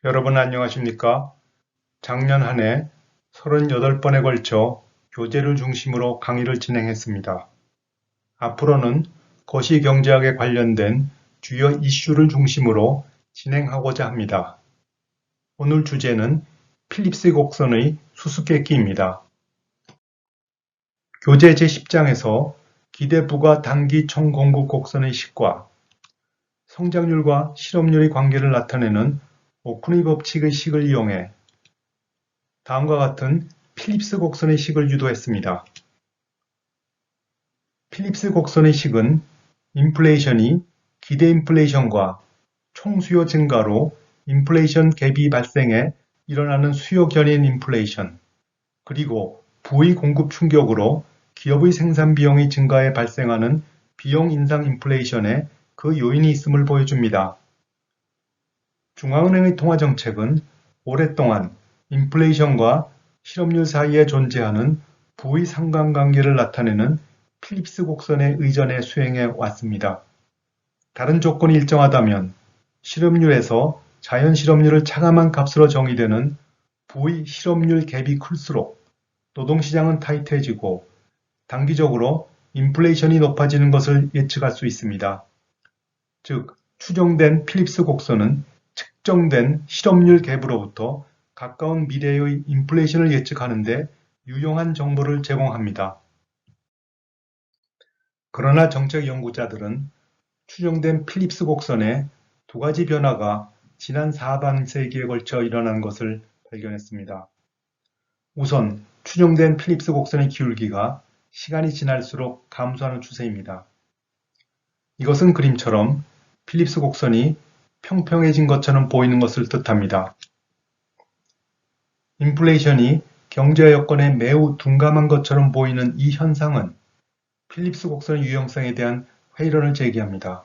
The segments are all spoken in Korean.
여러분 안녕하십니까? 작년 한 해 38번에 걸쳐 교재를 중심으로 강의를 진행했습니다. 앞으로는 거시경제학에 관련된 주요 이슈를 중심으로 진행하고자 합니다. 오늘 주제는 필립스 곡선의 수수께끼입니다. 교재 제10장에서 기대부가 단기 총공급 곡선의 식과 성장률과 실업률의 관계를 나타내는 오쿠니 법칙의 식을 이용해 다음과 같은 필립스 곡선의 식을 유도했습니다. 필립스 곡선의 식은 인플레이션이 기대 인플레이션과 총수요 증가로 인플레이션 갭이 발생해 일어나는 수요 견인 인플레이션, 그리고 부의 공급 충격으로 기업의 생산 비용이 증가해 발생하는 비용 인상 인플레이션에 그 요인이 있음을 보여줍니다. 중앙은행의 통화정책은 오랫동안 인플레이션과 실업률 사이에 존재하는 부의 상관관계를 나타내는 필립스 곡선의 의전에 수행해 왔습니다. 다른 조건이 일정하다면 실업률에서 자연 실업률을 차감한 값으로 정의되는 부의 실업률 갭이 클수록 노동시장은 타이트해지고 단기적으로 인플레이션이 높아지는 것을 예측할 수 있습니다. 즉, 추정된 필립스 곡선은 측정된 실업률 갭으로부터 가까운 미래의 인플레이션을 예측하는 데 유용한 정보를 제공합니다. 그러나 정책 연구자들은 추정된 필립스 곡선의 두 가지 변화가 지난 하반세기에 걸쳐 일어난 것을 발견했습니다. 우선 추정된 필립스 곡선의 기울기가 시간이 지날수록 감소하는 추세입니다. 이것은 그림처럼 필립스 곡선이 평평해진 것처럼 보이는 것을 뜻합니다. 인플레이션이 경제 여건에 매우 둔감한 것처럼 보이는 이 현상은 필립스 곡선의 유용성에 대한 회의론을 제기합니다.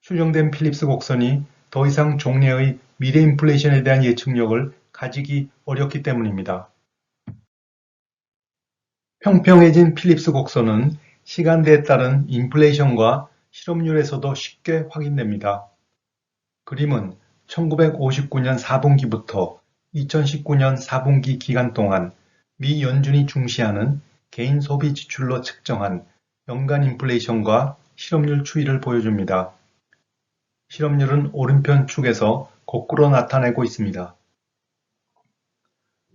추정된 필립스 곡선이 더 이상 종래의 미래 인플레이션에 대한 예측력을 가지기 어렵기 때문입니다. 평평해진 필립스 곡선은 시간대에 따른 인플레이션과 실업률에서도 쉽게 확인됩니다. 그림은 1959년 4분기부터 2019년 4분기 기간 동안 미 연준이 중시하는 개인 소비 지출로 측정한 연간 인플레이션과 실업률 추이를 보여줍니다. 실업률은 오른편 축에서 거꾸로 나타내고 있습니다.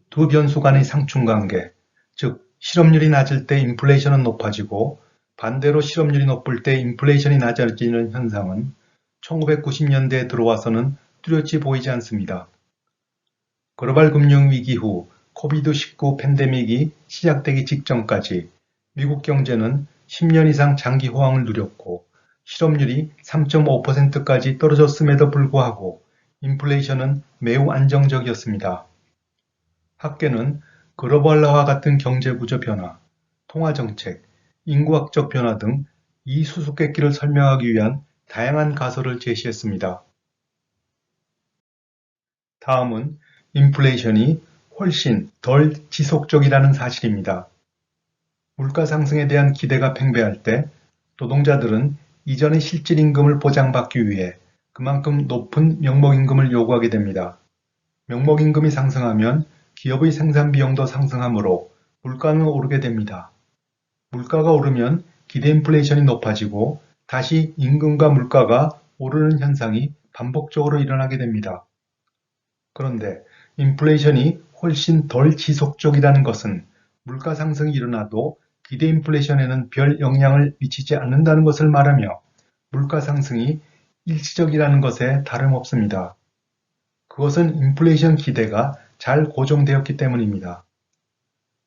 두 변수 간의 상충관계, 즉 실업률이 낮을 때 인플레이션은 높아지고 반대로 실업률이 높을 때 인플레이션이 낮아지는 현상은 1990년대에 들어와서는 뚜렷이 보이지 않습니다. 글로벌 금융위기 후 코비드-19 팬데믹이 시작되기 직전까지 미국 경제는 10년 이상 장기 호황을 누렸고 실업률이 3.5%까지 떨어졌음에도 불구하고 인플레이션은 매우 안정적이었습니다. 학계는 글로벌화와 같은 경제구조 변화, 통화정책, 인구학적 변화 등 이 수수께끼를 설명하기 위한 다양한 가설을 제시했습니다. 다음은 인플레이션이 훨씬 덜 지속적이라는 사실입니다. 물가 상승에 대한 기대가 팽배할 때 노동자들은 이전의 실질임금을 보장받기 위해 그만큼 높은 명목임금을 요구하게 됩니다. 명목임금이 상승하면 기업의 생산 비용도 상승하므로 물가는 오르게 됩니다. 물가가 오르면 기대 인플레이션이 높아지고 다시 임금과 물가가 오르는 현상이 반복적으로 일어나게 됩니다. 그런데 인플레이션이 훨씬 덜 지속적이라는 것은 물가 상승이 일어나도 기대 인플레이션에는 별 영향을 미치지 않는다는 것을 말하며 물가 상승이 일시적이라는 것에 다름없습니다. 그것은 인플레이션 기대가 잘 고정되었기 때문입니다.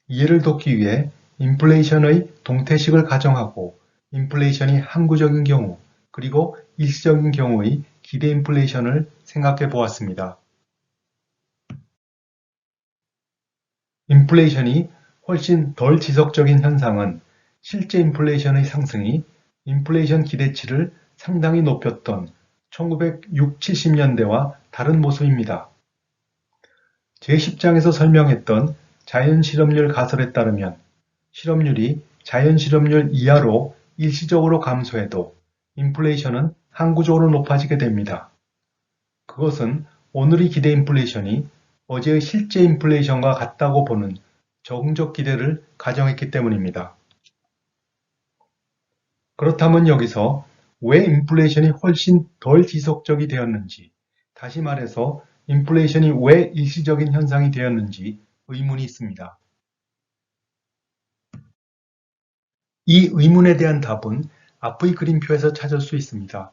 이해를 돕기 위해 인플레이션의 동태식을 가정하고 인플레이션이 항구적인 경우 그리고 일시적인 경우의 기대 인플레이션을 생각해 보았습니다. 인플레이션이 훨씬 덜 지속적인 현상은 실제 인플레이션의 상승이 인플레이션 기대치를 상당히 높였던 1960, 70년대와 다른 모습입니다. 제10장에서 설명했던 자연실업률 가설에 따르면 실업률이 자연실업률 이하로 일시적으로 감소해도 인플레이션은 항구적으로 높아지게 됩니다. 그것은 오늘의 기대 인플레이션이 어제의 실제 인플레이션과 같다고 보는 정적 기대를 가정했기 때문입니다. 그렇다면 여기서 왜 인플레이션이 훨씬 덜 지속적이 되었는지, 다시 말해서 인플레이션이 왜 일시적인 현상이 되었는지 의문이 있습니다. 이 의문에 대한 답은 앞의 그림표에서 찾을 수 있습니다.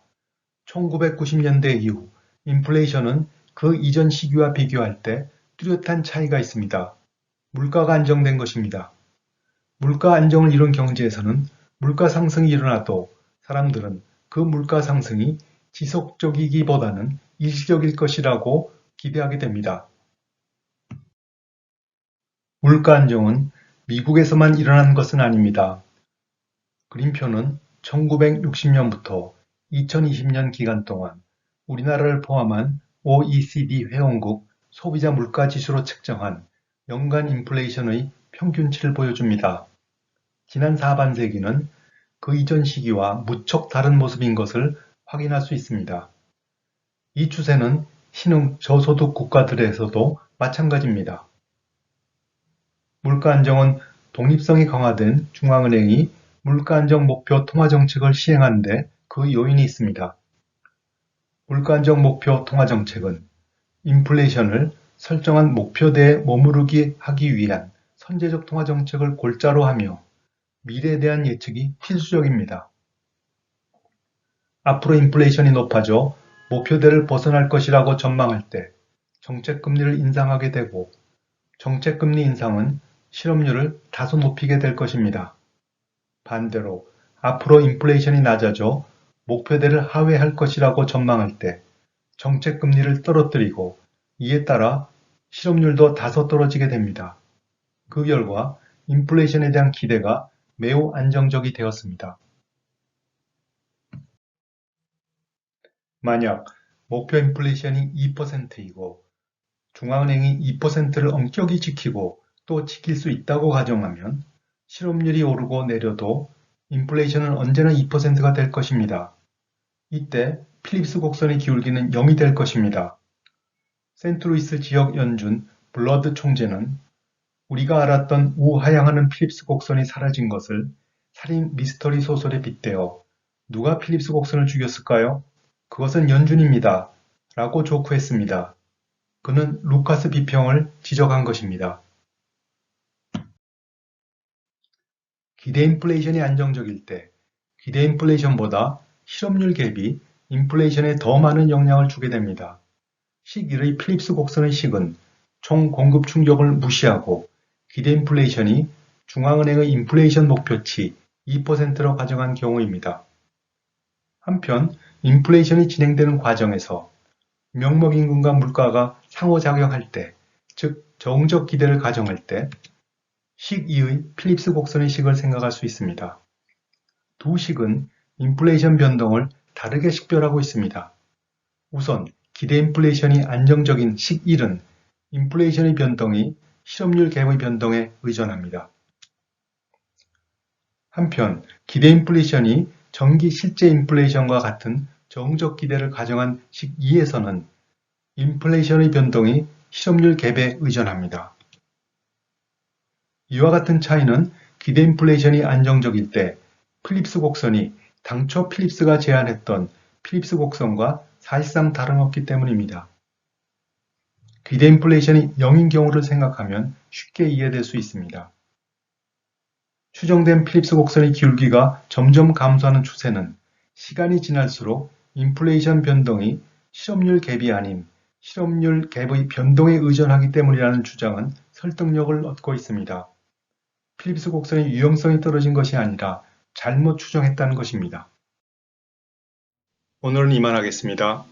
1990년대 이후 인플레이션은 그 이전 시기와 비교할 때 뚜렷한 차이가 있습니다. 물가가 안정된 것입니다. 물가 안정을 이룬 경제에서는 물가 상승이 일어나도 사람들은 그 물가 상승이 지속적이기보다는 일시적일 것이라고 기대하게 됩니다. 물가 안정은 미국에서만 일어난 것은 아닙니다. 그림표는 1960년부터 2020년 기간 동안 우리나라를 포함한 OECD 회원국 소비자 물가지수로 측정한 연간 인플레이션의 평균치를 보여줍니다. 지난 하반세기는 그 이전 시기와 무척 다른 모습인 것을 확인할 수 있습니다. 이 추세는 신흥 저소득 국가들에서도 마찬가지입니다. 물가 안정은 독립성이 강화된 중앙은행이 물가 안정 목표 통화 정책을 시행하는 데 그 요인이 있습니다. 물가 안정 목표 통화 정책은 인플레이션을 설정한 목표대에 머무르게 하기 위한 선제적 통화 정책을 골자로 하며 미래에 대한 예측이 필수적입니다. 앞으로 인플레이션이 높아져 목표대를 벗어날 것이라고 전망할 때 정책금리를 인상하게 되고 정책금리 인상은 실업률을 다소 높이게 될 것입니다. 반대로 앞으로 인플레이션이 낮아져 목표대를 하회할 것이라고 전망할 때 정책금리를 떨어뜨리고 이에 따라 실업률도 다소 떨어지게 됩니다. 그 결과 인플레이션에 대한 기대가 매우 안정적이 되었습니다. 만약 목표 인플레이션이 2%이고 중앙은행이 2%를 엄격히 지키고 또 지킬 수 있다고 가정하면 실업률이 오르고 내려도 인플레이션은 언제나 2%가 될 것입니다. 이때 필립스 곡선의 기울기는 0이 될 것입니다. 센트루이스 지역 연준 블러드 총재는 우리가 알았던 우하향하는 필립스 곡선이 사라진 것을 살인 미스터리 소설에 빗대어 누가 필립스 곡선을 죽였을까요? 그것은 연준입니다. 라고 조크했습니다. 그는 루카스 비평을 지적한 것입니다. 기대 인플레이션이 안정적일 때 기대 인플레이션보다 실업률 갭이 인플레이션에 더 많은 영향을 주게 됩니다. 식 1의 필립스 곡선의 식은 총 공급 충격을 무시하고 기대 인플레이션이 중앙은행의 인플레이션 목표치 2%로 가정한 경우입니다. 한편 인플레이션이 진행되는 과정에서 명목임금과 물가가 상호작용할 때, 즉 정적 기대를 가정할 때 식 2의 필립스 곡선의 식을 생각할 수 있습니다. 두 식은 인플레이션 변동을 다르게 식별하고 있습니다. 우선 기대 인플레이션이 안정적인 식 1은 인플레이션의 변동이 실업률 갭의 변동에 의존합니다. 한편 기대 인플레이션이 정기 실제 인플레이션과 같은 정적 기대를 가정한 식 2에서는 인플레이션의 변동이 실업률 갭에 의존합니다. 이와 같은 차이는 기대 인플레이션이 안정적일 때 필립스 곡선이 당초 필립스가 제안했던 필립스 곡선과 사실상 다름없기 때문입니다. 기대 인플레이션이 0인 경우를 생각하면 쉽게 이해될 수 있습니다. 추정된 필립스 곡선의 기울기가 점점 감소하는 추세는 시간이 지날수록 인플레이션 변동이 실업률 갭이 아닌 실업률 갭의 변동에 의존하기 때문이라는 주장은 설득력을 얻고 있습니다. 필립스 곡선의 유용성이 떨어진 것이 아니라 잘못 추정했다는 것입니다. 오늘은 이만하겠습니다.